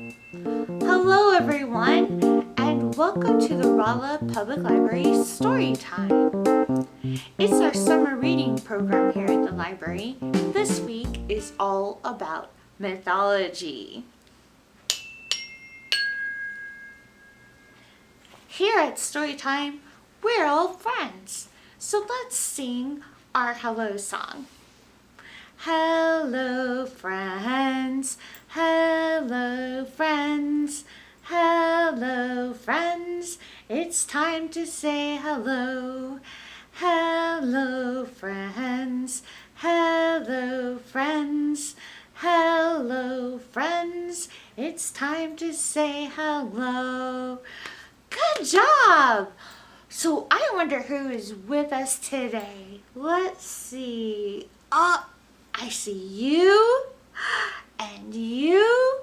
Hello everyone, and welcome to the Rolla Public Library Story Time. It's our summer reading program here at the library. This week is all about mythology. Here at Storytime, we're all friends. So let's sing our hello song. Hello friends, hello friends, hello friends. It's time to say hello. Hello friends, hello friends, hello friends. It's time to say hello. Good job! So I wonder who is with us today. Let's see. Oh, I see you and you.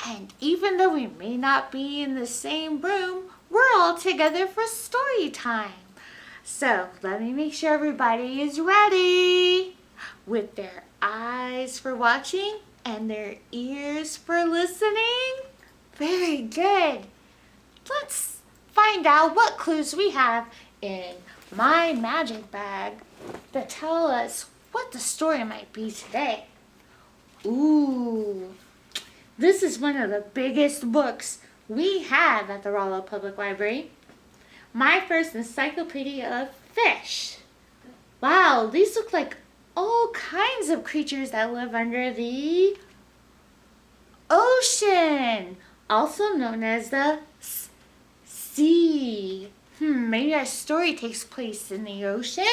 And even though we may not be in the same room, we're all together for story time. So let me make sure everybody is ready with their eyes for watching and their ears for listening. Very good. Let's find out what clues we have in my magic bag that tell us what the story might be today. Ooh, this is one of the biggest books we have at the Rolla Public Library. My first encyclopedia of fish. Wow, these look like all kinds of creatures that live under the ocean, also known as the sea. Maybe our story takes place in the ocean?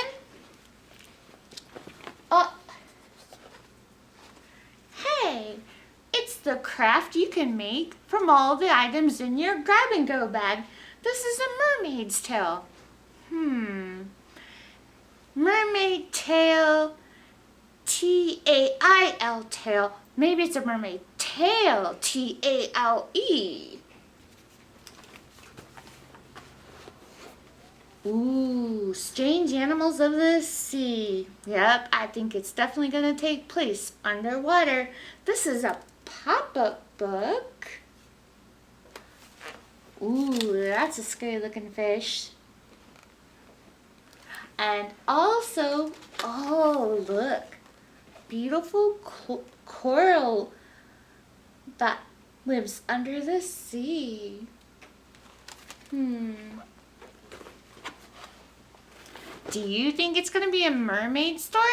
Oh, hey, it's the craft you can make from all the items in your grab-and-go bag. This is a mermaid's tail. Mermaid tail, T-A-I-L tail. Maybe it's a mermaid tail, T-A-L-E. Ooh, strange animals of the sea. Yep, I think it's definitely going to take place underwater. This is a pop-up book. Ooh, that's a scary looking fish. And also, oh look, beautiful coral that lives under the sea. Do you think it's going to be a mermaid story?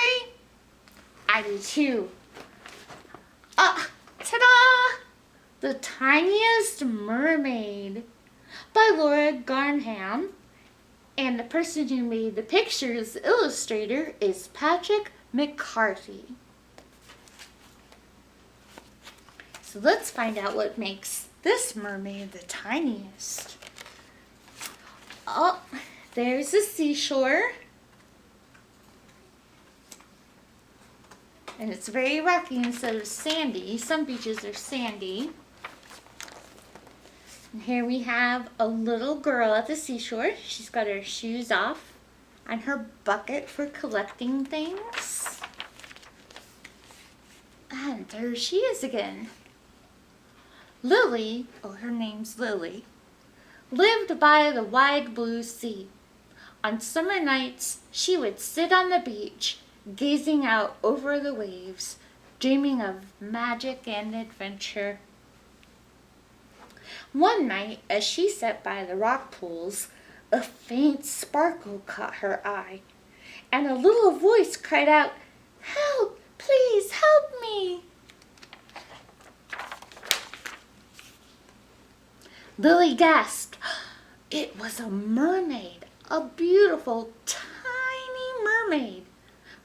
I do too. Ta-da! The Tiniest Mermaid by Garnham. And the person who made the picture's illustrator is Patrick McCarthy. So let's find out what makes this mermaid the tiniest. Oh, there's the seashore. And it's very rocky instead of sandy. Some beaches are sandy. And here we have a little girl at the seashore. She's got her shoes off and her bucket for collecting things. And there she is again. Lily, her name's Lily, lived by the wide blue sea. On summer nights, she would sit on the beach, gazing out over the waves, dreaming of magic and adventure. One night, as she sat by the rock pools, a faint sparkle caught her eye, and a little voice cried out, "Help! Please help me!" Lily gasped. It was a mermaid, a beautiful, tiny mermaid.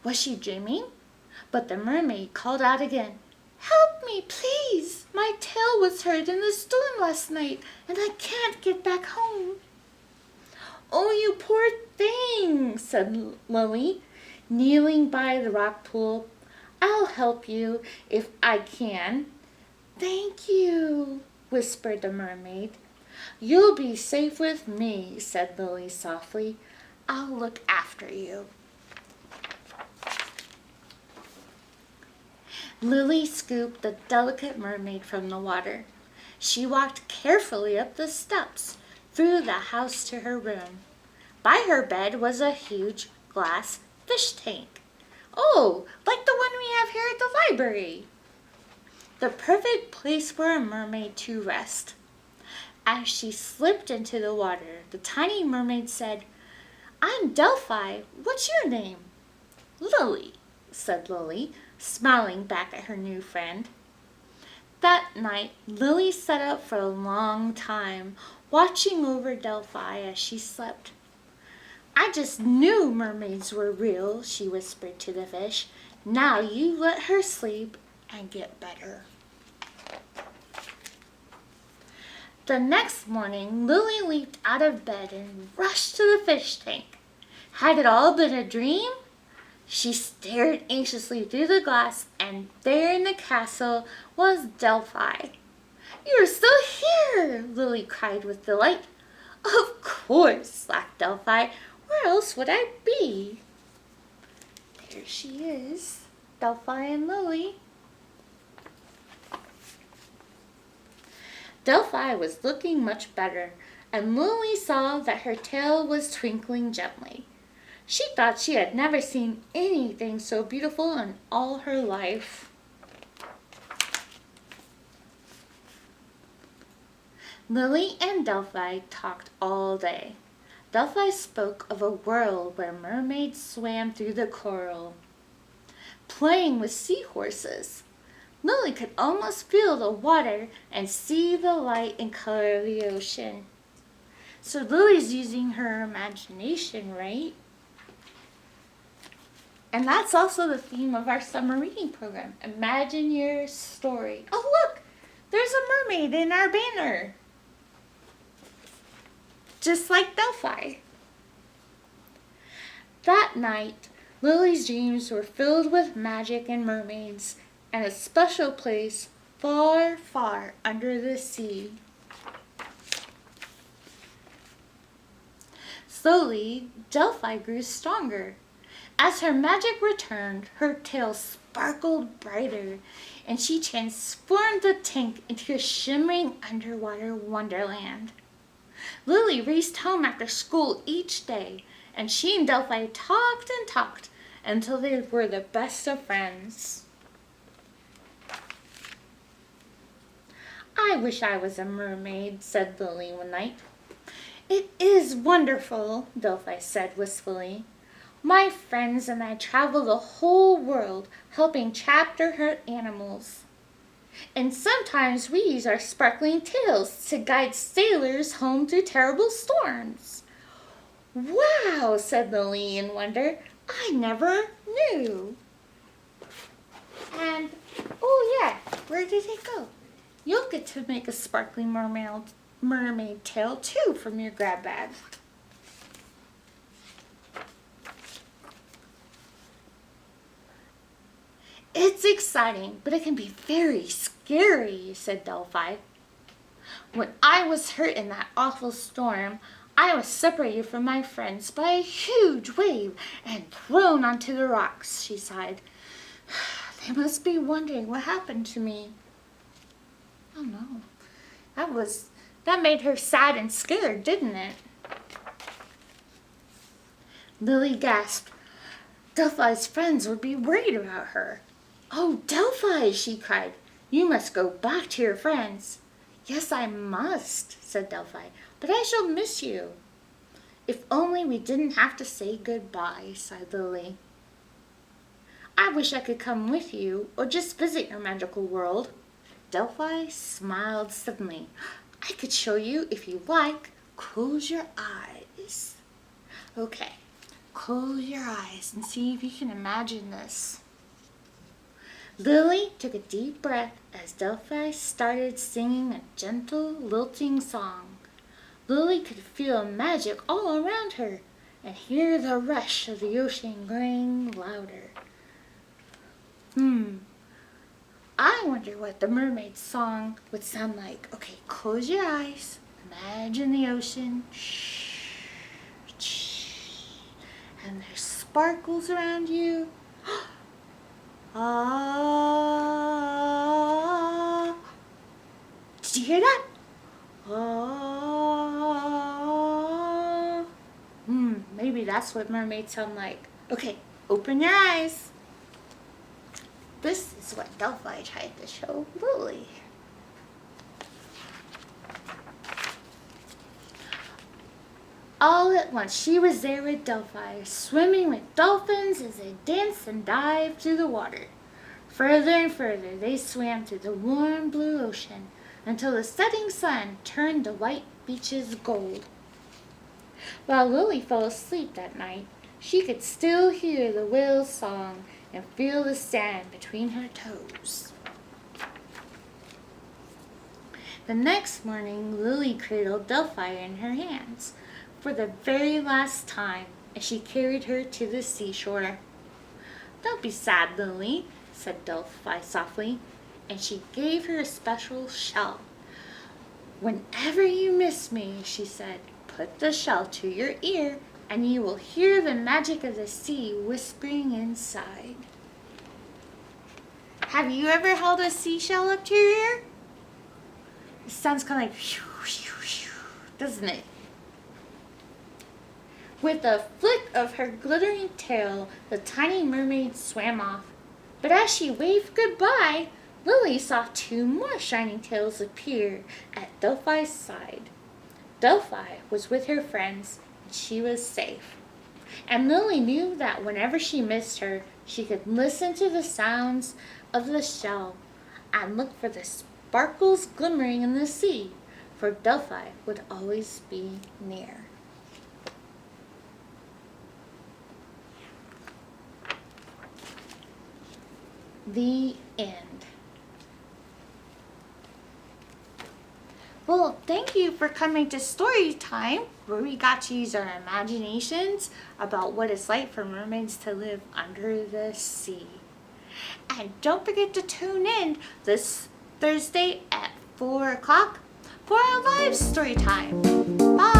Was she dreaming? But the mermaid called out again, "Help me, please! My tail was hurt in the storm last night, and I can't get back home." "Oh, you poor thing," said Lily, kneeling by the rock pool. "I'll help you if I can." "Thank you," whispered the mermaid. "You'll be safe with me," said Lily softly. "I'll look after you." Lily scooped the delicate mermaid from the water. She walked carefully up the steps, through the house to her room. By her bed was a huge glass fish tank. Oh, like the one we have here at the library. The perfect place for a mermaid to rest. As she slipped into the water, the tiny mermaid said, "I'm Delphi. What's your name?" "Lily," said Lily, smiling back at her new friend. That night, Lily sat up for a long time, watching over Delphi as she slept. "I just knew mermaids were real," she whispered to the fish. "Now you let her sleep and get better." The next morning, Lily leaped out of bed and rushed to the fish tank. Had it all been a dream? She stared anxiously through the glass, and there in the castle was Delphi. "You're still here!" Lily cried with delight. "Of course," laughed Delphi. "Where else would I be?" There she is, Delphi and Lily. Delphi was looking much better, and Lily saw that her tail was twinkling gently. She thought she had never seen anything so beautiful in all her life. Lily and Delphi talked all day. Delphi spoke of a world where mermaids swam through the coral, playing with seahorses. Lily could almost feel the water and see the light and color of the ocean. So Lily's using her imagination, right? And that's also the theme of our summer reading program. Imagine your story. Oh, look! There's a mermaid in our banner. Just like Delphi. That night, Lily's dreams were filled with magic and mermaids, and a special place far, far under the sea. Slowly, Delphi grew stronger. As her magic returned, her tail sparkled brighter, and she transformed the tank into a shimmering underwater wonderland. Lily raced home after school each day, and she and Delphi talked and talked until they were the best of friends. "I wish I was a mermaid," said Lily one night. "It is wonderful," Delphi said wistfully. "My friends and I travel the whole world helping chapter hurt animals. And sometimes we use our sparkling tails to guide sailors home through terrible storms." "Wow," said Lily in wonder. "I never knew." And, oh yeah, where did it go? You'll get to make a sparkling mermaid tail too from your grab bag. "It's exciting, but it can be very scary," said Delphi. "When I was hurt in that awful storm, I was separated from my friends by a huge wave and thrown onto the rocks," she sighed. "They must be wondering what happened to me." Oh no, that made her sad and scared, didn't it? Lily gasped. Delphi's friends would be worried about her. "Oh, Delphi," she cried, "you must go back to your friends." "Yes, I must," said Delphi, "but I shall miss you." "If only we didn't have to say goodbye," sighed Lily. "I wish I could come with you, or just visit your magical world." Delphi smiled suddenly. "I could show you if you like. Close your eyes." Okay, close your eyes and see if you can imagine this. Lily took a deep breath as Delphi started singing a gentle, lilting song. Lily could feel magic all around her and hear the rush of the ocean growing louder. I wonder what the mermaid's song would sound like. Okay, close your eyes. Imagine the ocean. And there's sparkles around you. Ah. Did you hear that? Ah. Maybe that's what mermaids sound like. Okay, open your eyes. This is what Delphi tried to show Lily. All at once, she was there with Delphi, swimming with dolphins as they danced and dived through the water. Further and further, they swam through the warm blue ocean until the setting sun turned the white beaches gold. While Lily fell asleep that night, she could still hear the whale's song and feel the sand between her toes. The next morning, Lily cradled Delphi in her hands for the very last time as she carried her to the seashore. "Don't be sad, Lily," said Delphi softly, and she gave her a special shell. "Whenever you miss me," she said, "put the shell to your ear and you will hear the magic of the sea whispering inside." Have you ever held a seashell up to your ear? It sounds kind of like shoo, shoo, shoo, doesn't it? With a flick of her glittering tail, the tiny mermaid swam off. But as she waved goodbye, Lily saw two more shining tails appear at Delphi's side. Delphi was with her friends, and she was safe. And Lily knew that whenever she missed her, she could listen to the sounds of the shell and look for the sparkles glimmering in the sea, for Delphi would always be near. The end. Well, thank you for coming to story time, where we got to use our imaginations about what it's like for mermaids to live under the sea. And don't forget to tune in this Thursday at 4 o'clock for our live story time. Bye!